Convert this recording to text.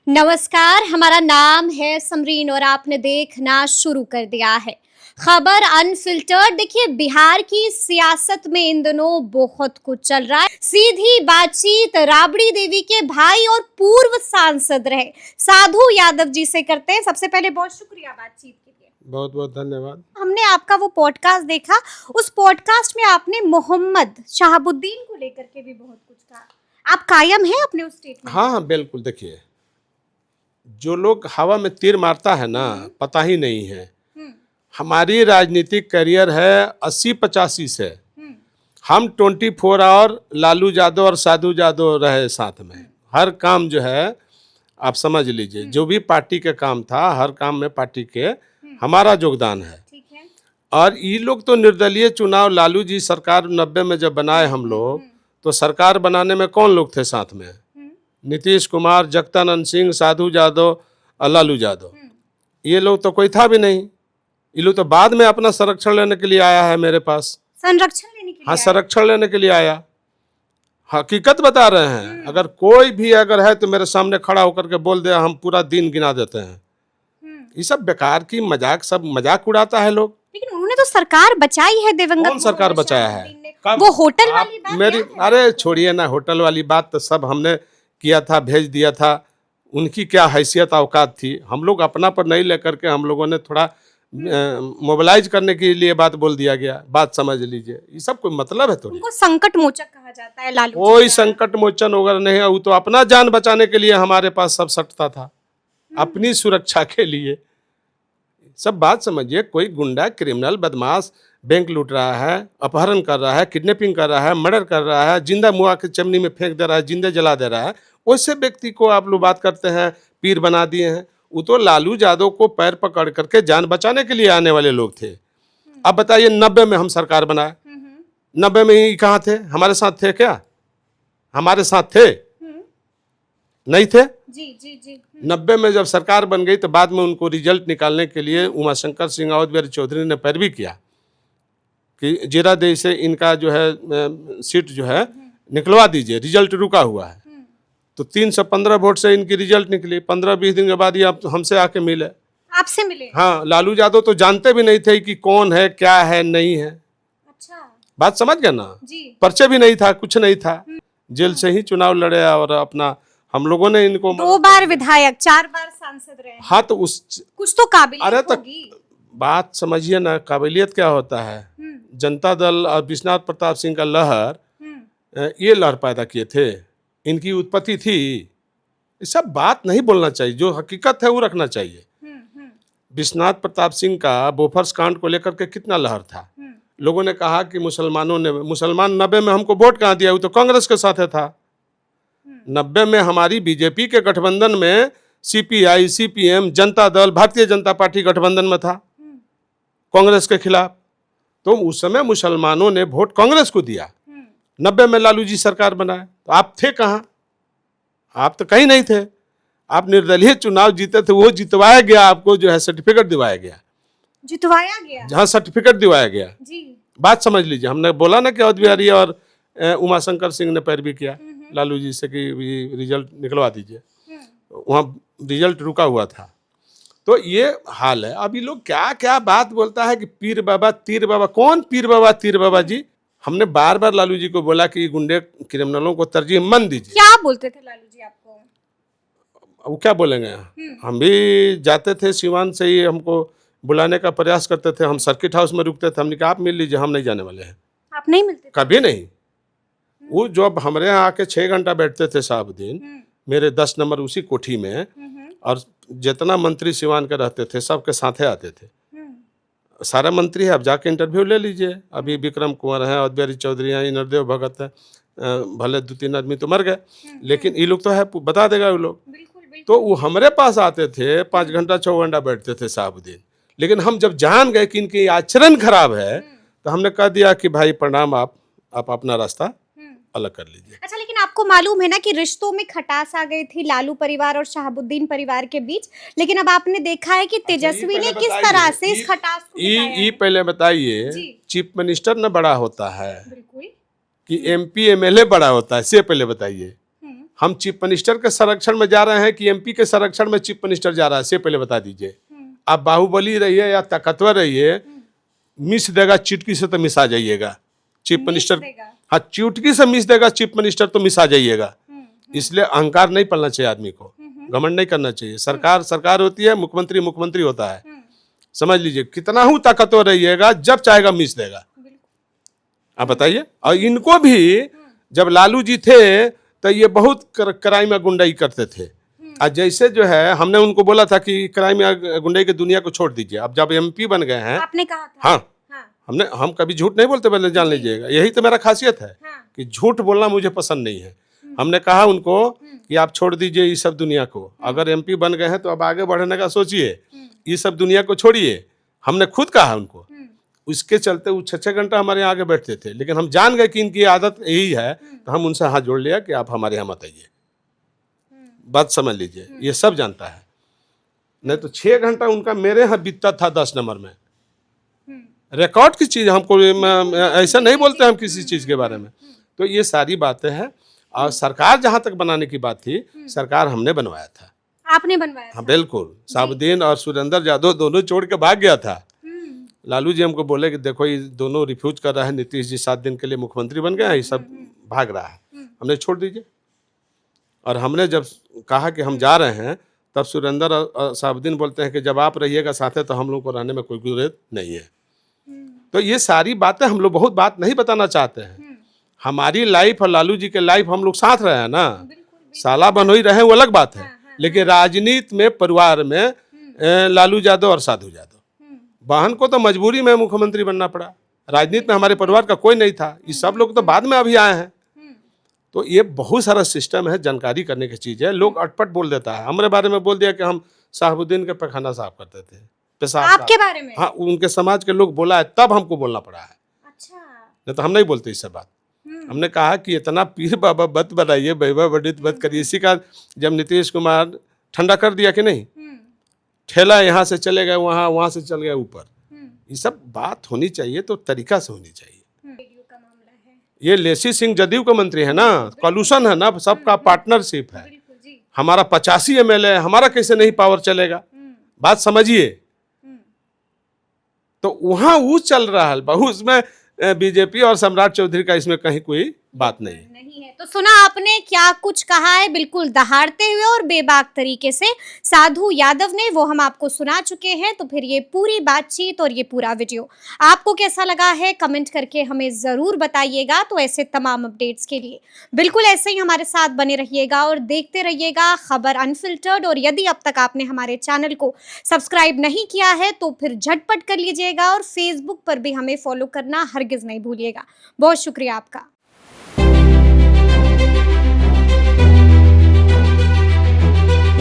नमस्कार, हमारा नाम है समरीन और आपने देखना शुरू कर दिया है खबर अनफिल्टर्ड। देखिए, बिहार की सियासत में इन दिनों बहुत कुछ चल रहा है। सीधी बातचीत राबड़ी देवी के भाई और पूर्व सांसद रहे साधु यादव जी से करते हैं। सबसे पहले बहुत शुक्रिया बातचीत के लिए। बहुत बहुत धन्यवाद। हमने आपका वो पॉडकास्ट देखा, उस पॉडकास्ट में आपने मोहम्मद शहाबुद्दीन को लेकर के भी बहुत कुछ कहा। आप कायम हैं अपने उस स्टेटमेंट? हाँ, बिल्कुल। देखिए, जो लोग हवा में तीर मारता है ना, पता ही नहीं है। हमारी राजनीतिक करियर है 80-85 से। हम 24 आवर लालू यादव और साधु यादव रहे साथ में। हर काम जो है आप समझ लीजिए, जो भी पार्टी के काम था, हर काम में पार्टी के हमारा योगदान है। ठीक है। और ये लोग तो निर्दलीय चुनाव, लालू जी सरकार 90 में जब बनाए हम लोग, तो सरकार बनाने में कौन लोग थे साथ में? नीतीश कुमार, जगदानंद सिंह, साधु यादव और लालू यादव। ये लोग तो कोई था भी नहीं। ये लोग तो बाद में अपना संरक्षण लेने के लिए आया है मेरे पास। संरक्षण लेने के लिए? हाँ, संरक्षण लेने के लिए आया। हकीकत बता रहे हैं। अगर कोई भी अगर है तो मेरे सामने खड़ा होकर के बोल दे, हम पूरा दिन गिना देते हैं। ये सब बेकार की मजाक, सब मजाक उड़ाता है लोग। लेकिन उन्होंने तो सरकार बचाई है। दिवंगत कौन सरकार बचाया है? वो होटल वाली बात मेरी, अरे छोड़िए ना, होटल वाली बात तो सब हमने किया था, भेज दिया था। उनकी क्या हैसियत औकात थी? हम लोग अपना पर नहीं लेकर के हम लोगों ने थोड़ा मोबिलाइज करने के लिए बात बोल दिया गया। बात समझ लीजिए, ये सब कोई मतलब है? तो उनको संकट मोचक कहा जाता है लालू। कोई संकट मोचन वगैरह नहीं है। वो तो अपना जान बचाने के लिए हमारे पास सब सटता था, अपनी सुरक्षा के लिए। सब बात समझिए। कोई गुंडा, क्रिमिनल, बदमाश बैंक लूट रहा है, अपहरण कर रहा है, किडनैपिंग कर रहा है, मर्डर कर रहा है, जिंदा मुआ के चिमनी में फेंक दे रहा है, जिंदा जला दे रहा है, वैसे व्यक्ति को आप लोग बात करते हैं पीर बना दिए हैं। वो तो लालू यादव को पैर पकड़ करके जान बचाने के लिए आने वाले लोग थे। अब बताइए, 90 में हम सरकार बनाए, 90 में ही कहाँ थे? हमारे साथ थे क्या? हमारे साथ थे? नहीं थे। जी जी जी। 90 में जब सरकार बन गई तो बाद में उनको रिजल्ट निकालने के लिए उमाशंकर सिंह और बिहारी चौधरी ने पैरवी किया कि जीरादेई से इनका जो है सीट जो है निकलवा दीजिए, रिजल्ट रुका हुआ है। तो 315 वोट से इनकी रिजल्ट निकली। 15-20 दिन के बाद ये हमसे आके मिले। आपसे मिले? हाँ, लालू यादव तो जानते भी नहीं थे कि कौन है, क्या है, नहीं है। अच्छा, बात समझ गए ना? जी। पर्चे भी नहीं था, कुछ नहीं था। जेल से ही चुनाव लड़े और अपना हम लोगों ने इनको 2 बार विधायक, 4 बार सांसद रहे। हाँ, तो उस कुछ तो काबिलियत अरे तो होगी। बात समझिए ना, काबिलियत क्या होता है? जनता दल और विश्वनाथ प्रताप सिंह का लहर, ये लहर पैदा किए थे, इनकी उत्पत्ति थी। ये सब बात नहीं बोलना चाहिए, जो हकीकत है वो रखना चाहिए। विश्वनाथ प्रताप सिंह का बोफर्स कांड को लेकर के कितना लहर था। लोगों ने कहा कि मुसलमान 90 में हमको वोट कहाँ दिया? वो तो कांग्रेस के साथ था। 90 में हमारी बीजेपी के गठबंधन में CPI, CPM, Janata Dal, Bharatiya Janata party गठबंधन में था कांग्रेस के खिलाफ। तो उस समय मुसलमानों ने वोट कांग्रेस को दिया। 90 में लालू जी सरकार बनाए तो आप थे कहाँ? आप तो कहीं नहीं थे। आप निर्दलीय चुनाव जीते थे, वो जितवाया गया, आपको जो है सर्टिफिकेट दिवाया गया। जितवाया गया? जहाँ सर्टिफिकेट दिवाया गया जी। बात समझ लीजिए। हमने बोला ना कि अवध बिहारी और उमाशंकर सिंह ने पैरवी किया लालू जी से कि रिजल्ट निकलवा दीजिए। वहाँ रिजल्ट रुका हुआ था। तो ये हाल है। अभी लोग क्या क्या बात बोलता है कि पीर बाबा, तीर बाबा। कौन पीर बाबा, तीर बाबा जी? हमने बार बार लालू जी को बोला कि गुंडे, क्रिमिनलों को तरजीह मन दीजिए। क्या बोलते थे लालू जी आपको? वो क्या बोलेंगे? हम भी जाते थे सिवान से ही, हमको बुलाने का प्रयास करते थे। हम सर्किट हाउस में रुकते थे। हमने कहा आप मिल लीजिए, हम नहीं जाने वाले हैं। आप नहीं मिलते? कभी नहीं। वो जब हमारे यहाँ आके 6 घंटा बैठते थे साहबुद्दीन, मेरे 10 नंबर उसी कोठी में, और जितना मंत्री सिवान के रहते थे सबके साथे आते थे। सारा मंत्री है, आप जाके इंटरव्यू ले लीजिए। अभी विक्रम कुंवर है, अवध बिहारी चौधरी हैं, नरदेव भगत है, भले 2-3 आदमी तो मर गए, लेकिन ये लोग तो है, बता देगा वो लोग। तो वो हमारे पास आते थे, 5 घंटा 6 घंटा बैठते थे साहबुद्दीन। लेकिन हम जब जान गए कि इनकी आचरण खराब है, तो हमने कह दिया कि भाई प्रणाम, आप अपना रास्ता अलग कर लीजिए। अच्छा, लेकिन आपको मालूम है ना कि रिश्तों में खटास आ गई थी लालू परिवार और शहाबुद्दीन परिवार के बीच। लेकिन अब आपने देखा है कि तेजस्वी ने किस तरह से इस खटास को ये पहले बताइए, चीफ मिनिस्टर न बड़ा होता है बिल्कुल कि एमपी एमएलए बड़ा होता है? से पहले बताइए। हम चीफ मिनिस्टर के संरक्षण में जा रहे हैं कि एमपी के संरक्षण में चीफ मिनिस्टर जा रहा है, से पहले बता दीजिए। आप बाहुबली रहिए या ताकतवर रहिए, मिस देगा चुटकी से तो मिस आ जाइएगा चीफ मिनिस्टर। हाँ, चुटकी से मिस देगा चीफ मिनिस्टर तो मिस आ जाइएगा। इसलिए अहंकार नहीं पलना चाहिए आदमी को, घमंड नहीं करना चाहिए। सरकार सरकार होती है, मुख्यमंत्री मुख्यमंत्री होता है। समझ लीजिए, कितना हूं ताकतवर रहिएगा, जब चाहेगा मिस देगा। आप बताइए। और इनको भी जब लालू जी थे तो ये बहुत क्राइम या गुंडाई करते थे। आज जैसे जो है, हमने उनको बोला था कि क्राइम या गुंडाई की दुनिया को छोड़ दीजिए। अब जब एमपी बन गए हैं, आपने कहा था। हाँ, हम कभी झूठ नहीं बोलते, पहले जान लीजिएगा। यही तो मेरा खासियत है कि झूठ बोलना मुझे पसंद नहीं है। हमने कहा उनको कि आप छोड़ दीजिए ये सब दुनिया को। अगर एमपी बन गए हैं तो अब आगे बढ़ने का सोचिए, ये सब दुनिया को छोड़िए। हमने खुद कहा उनको। उसके चलते वो 6-6 घंटा हमारे यहाँ आगे बैठते थे, लेकिन हम जान गए कि इनकी आदत यही है, तो हम उनसे हाथ जोड़ लिया कि आप हमारे यहाँ मत आइए। बात समझ लीजिए, ये सब जानता है। नहीं तो 6 घंटा उनका मेरे यहाँ बीतता था 10 नंबर में। रिकॉर्ड की चीज, हमको ऐसा नहीं बोलते हम किसी चीज के बारे में। तो ये सारी बातें हैं। और सरकार जहां तक बनाने की बात थी, सरकार हमने बनवाया था। आपने बनवाया? हाँ बिल्कुल। साबुद्दीन और सुरेंद्र यादव दोनों छोड़ के भाग गया था। लालू जी हमको बोले कि देखो ये दोनों रिफ्यूज कर रहा है, नीतीश जी 7 दिन के लिए मुख्यमंत्री बन गए हैं, ये सब भाग रहा है, हमने छोड़ दीजिए। और हमने जब कहा कि हम जा रहे हैं, तब सुरेंद्र और साबुद्दीन बोलते हैं कि जब आप रहिएगा साथ तो हम लोग को रहने में कोई जरूरत नहीं है। तो ये सारी बातें हम लोग बहुत बात नहीं बताना चाहते हैं। हमारी लाइफ और लालू जी के लाइफ हम लोग साथ रहे हैं ना, साला बनोई रहे वो अलग बात है। लेकिन राजनीति में, परिवार में लालू यादव और साधु यादव, बहन को तो मजबूरी में मुख्यमंत्री बनना पड़ा। राजनीति में हमारे परिवार का कोई नहीं था, ये सब लोग तो बाद में अभी आए हैं। तो ये बहुत सारा सिस्टम है, जानकारी करने की चीज है। लोग अटपट बोल देता है, हमारे बारे में बोल दिया कि हम साहबुद्दीन के पैखाना साफ करते थे, पेशाब आपके बारे में? हाँ, उनके समाज के लोग बोला है, तब हमको बोलना पड़ा है। अच्छा। नहीं तो हम नहीं बोलते इस सब बात। हमने कहा कि इतना पीर बाबा मत बनाइए, वैभव वर्धित मत करिए। इसी का जब नीतीश कुमार ठंडा कर दिया कि नहीं, ठेला यहाँ से चले गए वहाँ, वहाँ से चल गए ऊपर। ये सब बात होनी चाहिए तो तरीका से होनी चाहिए। ये लेसी सिंह जदयू का मंत्री है ना, कॉल्यूशन है ना, सबका पार्टनरशिप है। हमारा 85 MLA है, हमारा कैसे नहीं पावर चलेगा? बात समझिए। तो वहां वो चल रहा है बहुत, उसमें बीजेपी और सम्राट चौधरी का इसमें कहीं कोई बात नहीं है। तो सुना आपने क्या कुछ कहा है, बिल्कुल दहाड़ते हुए और बेबाक तरीके से साधु यादव ने, वो हम आपको सुना चुके हैं। तो फिर ये पूरी बातचीत और ये पूरा वीडियो आपको कैसा लगा है, कमेंट करके हमें जरूर बताइएगा। तो ऐसे तमाम अपडेट्स के लिए बिल्कुल ऐसे ही हमारे साथ बने रहिएगा और देखते रहिएगा खबर अनफिल्टर्ड। और यदि अब तक आपने हमारे चैनल को सब्सक्राइब नहीं किया है तो फिर झटपट कर लीजिएगा, और फेसबुक पर भी हमें फॉलो करना हरगिज नहीं भूलिएगा। बहुत शुक्रिया आपका।